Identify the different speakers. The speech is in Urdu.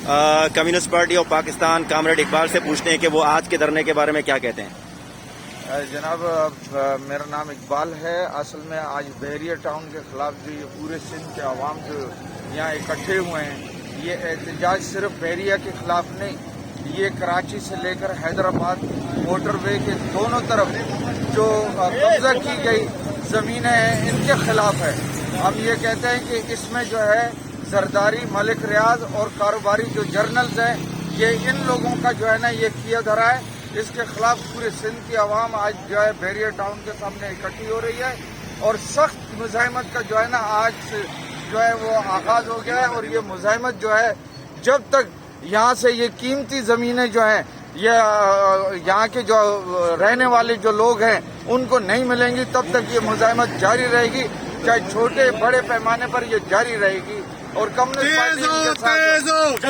Speaker 1: Communist party of Pakistan comrade Iqbal سے پوچھتے ہیں کہ وہ آج کے دھرنے کے بارے میں کیا کہتے ہیں۔
Speaker 2: جناب میرا نام اقبال ہے۔ اصل میں آج بحریہ ٹاؤن کے خلاف جو یہ پورے سندھ کے عوام جو یہاں اکٹھے ہوئے ہیں، یہ احتجاج صرف بحریہ کے خلاف نہیں، یہ کراچی سے لے کر حیدرآباد موٹر وے کے دونوں طرف جو قبضہ کی گئی زمینیں ہیں ان کے خلاف ہے۔ ہم یہ کہتے ہیں کہ اس میں جو ہے زرداری، ملک ریاض اور کاروباری جو جرنلز ہیں، یہ ان لوگوں کا جو ہے نا یہ کیا دھرا ہے۔ اس کے خلاف پورے سندھ کی عوام آج جو ہے بحریہ ٹاؤن کے سامنے اکٹھی ہو رہی ہے اور سخت مزاحمت کا جو ہے نا آج سے جو ہے وہ آغاز ہو گیا ہے، اور یہ مزاحمت جو ہے جب تک یہاں سے یہ قیمتی زمینیں جو ہیں یہ یہاں کے جو رہنے والے جو لوگ ہیں ان کو نہیں ملیں گی، تب تک یہ مزاحمت جاری رہے گی، چاہے چھوٹے بڑے پیمانے پر یہ جاری رہے گی۔ اور کمیونسٹ پارٹی ان کے ساتھ